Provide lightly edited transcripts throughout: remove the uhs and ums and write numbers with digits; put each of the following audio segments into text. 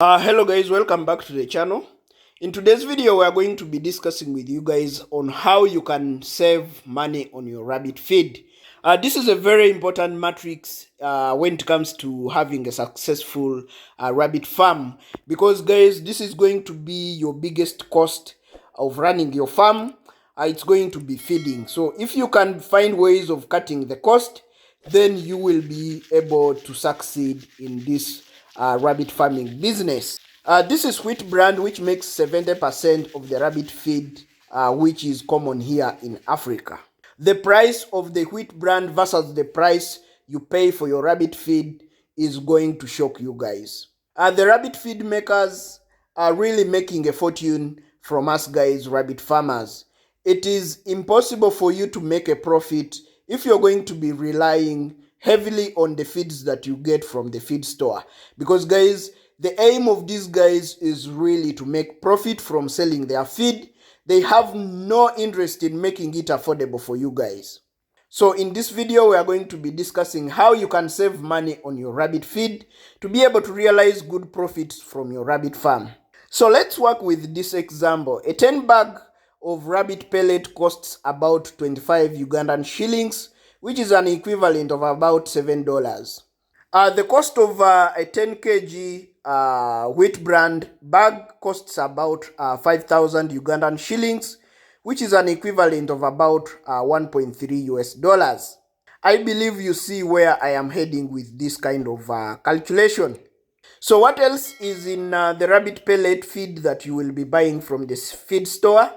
Hello guys, welcome back to the channel. In today's video, we are going to be discussing with you guys on how you can save money on your rabbit feed. This is a very important matrix when it comes to having a successful rabbit farm, because guys, this is going to be your biggest cost of running your farm. It's going to be feeding. So if you can find ways of cutting the cost, then you will be able to succeed in this rabbit farming business. This is wheat brand, which makes 70% of the rabbit feed, which is common here in Africa. The price of the wheat brand versus the price you pay for your rabbit feed is going to shock you guys. The rabbit feed makers are really making a fortune from us guys, rabbit farmers. It is impossible for you to make a profit if you're going to be relying heavily on the feeds that you get from the feed store, because guys, the aim of these guys is really to make profit from selling their feed. They have no interest in making it affordable for you guys. So in this video, we are going to be discussing how you can save money on your rabbit feed to be able to realize good profits from your rabbit farm. So let's work with this example. A 10 bag of rabbit pellet costs about 25 Ugandan shillings, which is an equivalent of about $7. The cost of a 10 kg wheat brand bag costs about 5,000 Ugandan shillings, which is an equivalent of about 1.3 US dollars. I believe you see where I am heading with this kind of calculation. So what else is in the rabbit pellet feed that you will be buying from this feed store?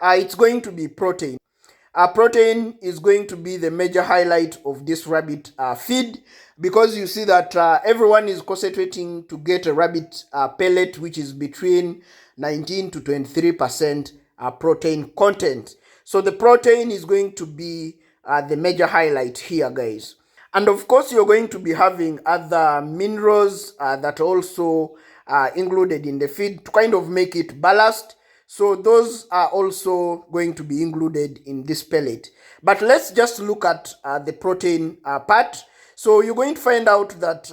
It's going to be protein. Protein is going to be the major highlight of this rabbit feed, because you see that everyone is concentrating to get a rabbit pellet which is between 19 to 23% protein content. So the protein is going to be the major highlight here, guys. And of course, you're going to be having other minerals that also included in the feed to kind of make it balanced. So those are also going to be included in this pellet. But let's just look at the protein part. So you're going to find out that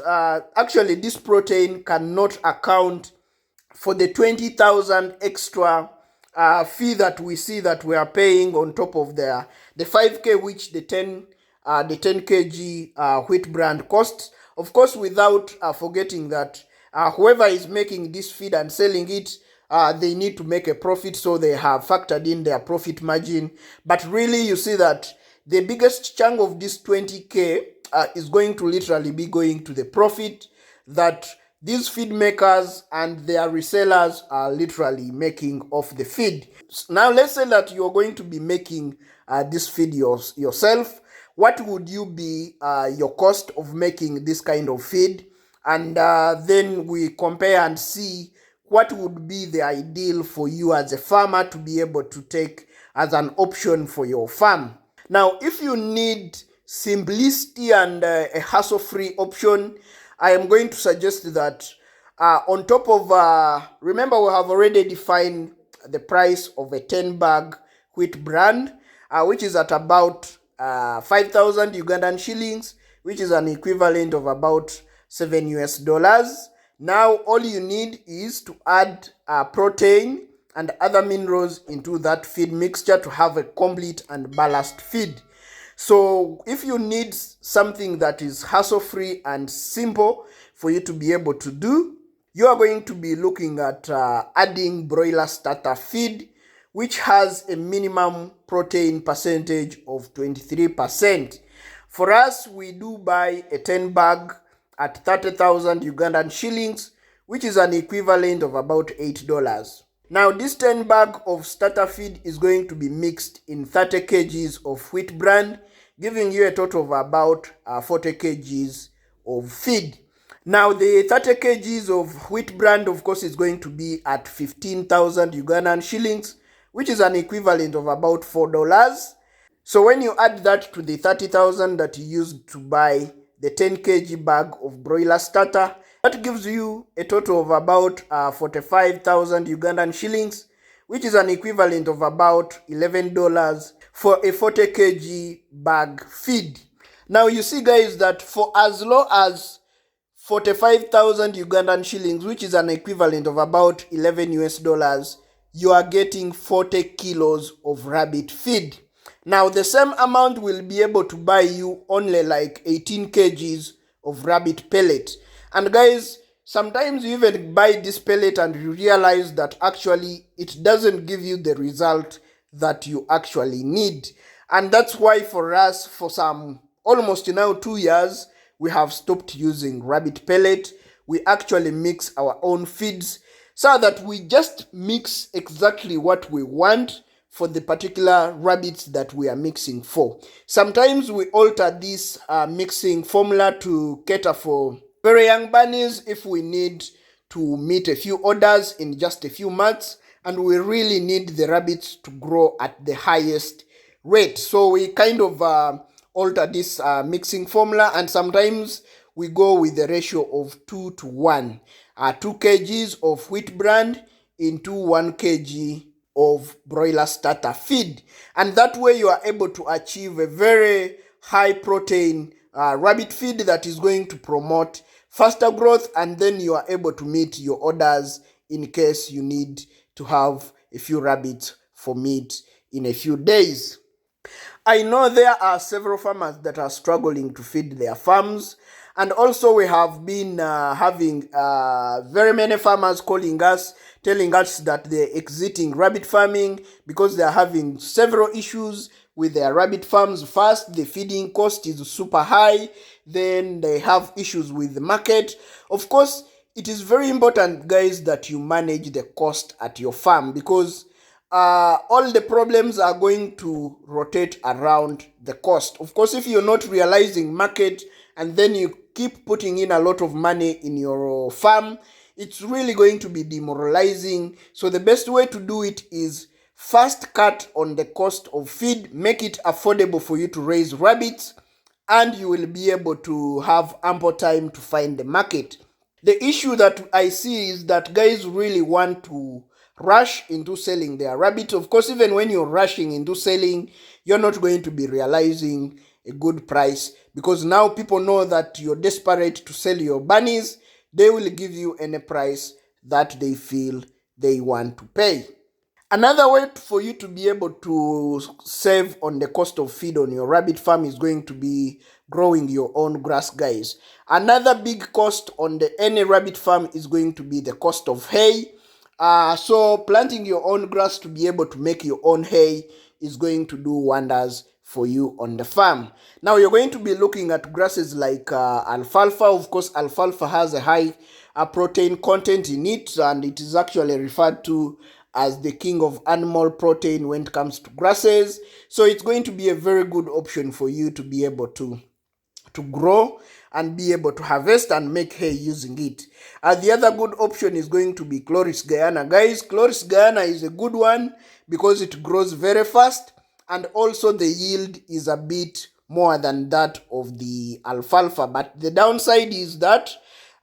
actually this protein cannot account for the 20,000 extra fee that we see that we are paying on top of the 5K, which the 10 kg wheat brand costs. Of course, without forgetting that whoever is making this feed and selling it, they need to make a profit, so they have factored in their profit margin. But really, you see that the biggest chunk of this 20K is going to literally be going to the profit that these feed makers and their resellers are literally making off the feed. Now, let's say that you're going to be making this feed yourself. What would you be your cost of making this kind of feed? And then we compare and see what would be the ideal for you as a farmer to be able to take as an option for your farm. Now, if you need simplicity and a hassle-free option, I am going to suggest that on top of, remember we have already defined the price of a 10 bag wheat brand, which is at about 5,000 Ugandan shillings, which is an equivalent of about 7 US dollars. Now, all you need is to add protein and other minerals into that feed mixture to have a complete and balanced feed. So if you need something that is hassle-free and simple for you to be able to do, you are going to be looking at adding broiler starter feed, which has a minimum protein percentage of 23%. For us, we do buy a 10 bag at 30,000 Ugandan shillings, which is an equivalent of about $8. Now, this 10 bag of starter feed is going to be mixed in 30 kgs of wheat bran, giving you a total of about 40 kgs of feed. Now, the 30 kgs of wheat bran, of course, is going to be at 15,000 Ugandan shillings, which is an equivalent of about $4. So when you add that to the 30,000 that you used to buy the 10 kg bag of broiler starter, that gives you a total of about 45,000 Ugandan shillings, which is an equivalent of about $11 for a 40 kg bag feed. Now you see, guys, that for as low as 45,000 Ugandan shillings, which is an equivalent of about 11 US dollars, you are getting 40 kilos of rabbit feed. Now, the same amount will be able to buy you only like 18 kgs of rabbit pellet. And guys, sometimes you even buy this pellet and you realize that actually it doesn't give you the result that you actually need. And that's why for us, for some almost now 2 years, we have stopped using rabbit pellet. We actually mix our own feeds so that we just mix exactly what we want for the particular rabbits that we are mixing for. Sometimes we alter this mixing formula to cater for very young bunnies if we need to meet a few orders in just a few months and we really need the rabbits to grow at the highest rate. So we kind of alter this mixing formula, and sometimes we go with the ratio of 2 to 1. 2 kgs of wheat bran into 1 kg of broiler starter feed. And that way you are able to achieve a very high protein rabbit feed that is going to promote faster growth, and then you are able to meet your orders in case you need to have a few rabbits for meat in a few days. I know there are several farmers that are struggling to feed their farms, and also we have been having very many farmers calling us, telling us that they're exiting rabbit farming because they are having several issues with their rabbit farms. First, the feeding cost is super high, then they have issues with the market. Of course, it is very important, guys, that you manage the cost at your farm, because all the problems are going to rotate around the cost. Of course, if you're not realizing market and then you keep putting in a lot of money in your farm, it's really going to be demoralizing. So the best way to do it is first cut on the cost of feed, make it affordable for you to raise rabbits, and you will be able to have ample time to find the market. The issue that I see is that guys really want to rush into selling their rabbits. Of course, even when you're rushing into selling, you're not going to be realizing a good price, because now people know that you're desperate to sell your bunnies. They will give you any price that they feel they want to pay. Another way for you to be able to save on the cost of feed on your rabbit farm is going to be growing your own grass, guys. Another big cost on any rabbit farm is going to be the cost of hay. So planting your own grass to be able to make your own hay is going to do wonders for you on the farm. Now you're going to be looking at grasses like alfalfa. Of course, alfalfa has a high protein content in it, and it is actually referred to as the king of animal protein when it comes to grasses. So it's going to be a very good option for you to be able to grow and be able to harvest and make hay using it. The other good option is going to be Chloris Guyana. Guys, Chloris Guyana is a good one because it grows very fast, and also the yield is a bit more than that of the alfalfa. But the downside is that,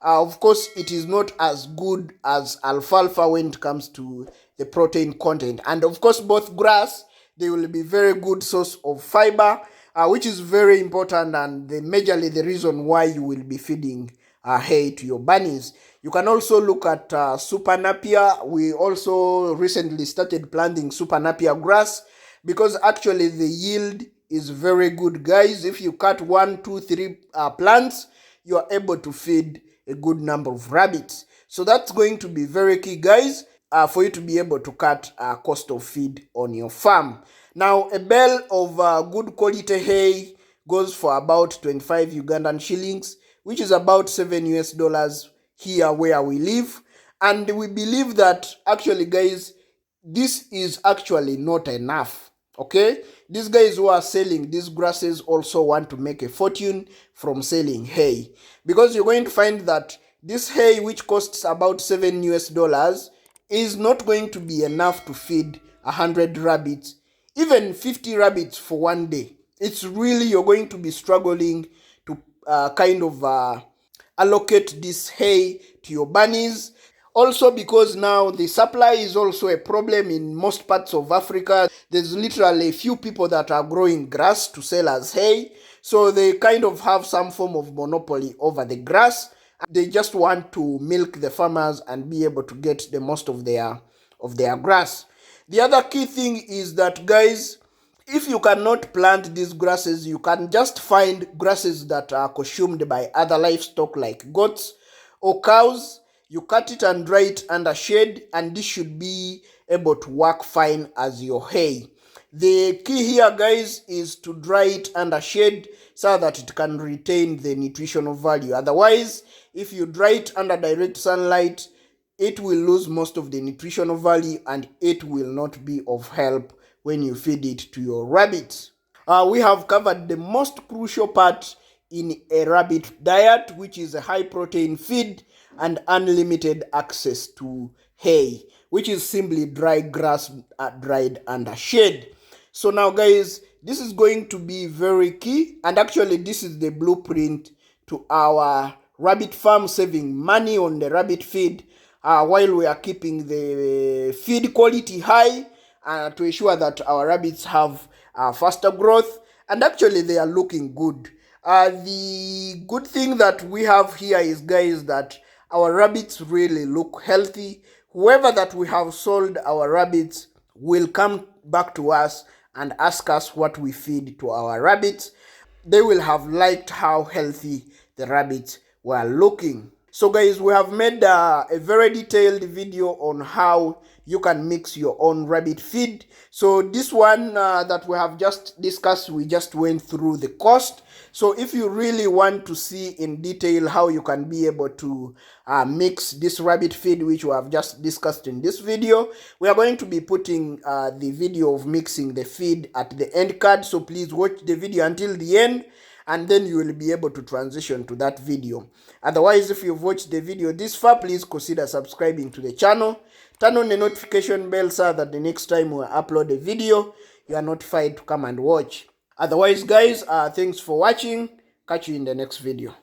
of course, it is not as good as alfalfa when it comes to the protein content. And of course, both grass, they will be very good source of fiber, which is very important, and majorly the reason why you will be feeding hay to your bunnies. You can also look at super napier. We also recently started planting super napier grass because actually the yield is very good, guys. If you cut 1, 2, 3 plants, you are able to feed a good number of rabbits. So that's going to be very key, guys, for you to be able to cut cost of feed on your farm. Now, a bale of good quality hay goes for about 25 Ugandan shillings, which is about 7 US dollars here where we live. And we believe that actually, guys, this is actually not enough. Okay, these guys who are selling these grasses also want to make a fortune from selling hay, because you're going to find that this hay, which costs about 7 US dollars, is not going to be enough to feed 100 rabbits, even 50 rabbits for one day. It's really, you're going to be struggling to kind of allocate this hay to your bunnies. Also, because now the supply is also a problem in most parts of Africa. There's literally a few people that are growing grass to sell as hay. So they kind of have some form of monopoly over the grass. They just want to milk the farmers and be able to get the most of their grass. The other key thing is that, guys, if you cannot plant these grasses, you can just find grasses that are consumed by other livestock like goats or cows. You cut it and dry it under shade, and this should be able to work fine as your hay. The key here, guys, is to dry it under shade so that it can retain the nutritional value. Otherwise, if you dry it under direct sunlight, it will lose most of the nutritional value and it will not be of help when you feed it to your rabbits. We have covered the most crucial part in a rabbit diet, which is a high protein feed and unlimited access to hay, which is simply dry grass dried under shade. So now, guys, this is going to be very key, and actually this is the blueprint to our rabbit farm, saving money on the rabbit feed while we are keeping the feed quality high to ensure that our rabbits have faster growth, and actually they are looking good. The good thing that we have here is, guys, that our rabbits really look healthy. Whoever that we have sold our rabbits will come back to us and ask us what we feed to our rabbits. They will have liked how healthy the rabbits were looking. So, guys, we have made a very detailed video on how you can mix your own rabbit feed. So this one that we have just discussed, we just went through the cost. So if you really want to see in detail how you can be able to mix this rabbit feed, which we have just discussed in this video, we are going to be putting the video of mixing the feed at the end card. So please watch the video until the end, and then you will be able to transition to that video. Otherwise, if you've watched the video this far, please consider subscribing to the channel. Turn on the notification bell so that the next time we upload a video, you are notified to come and watch. Otherwise, guys, thanks for watching. Catch you in the next video.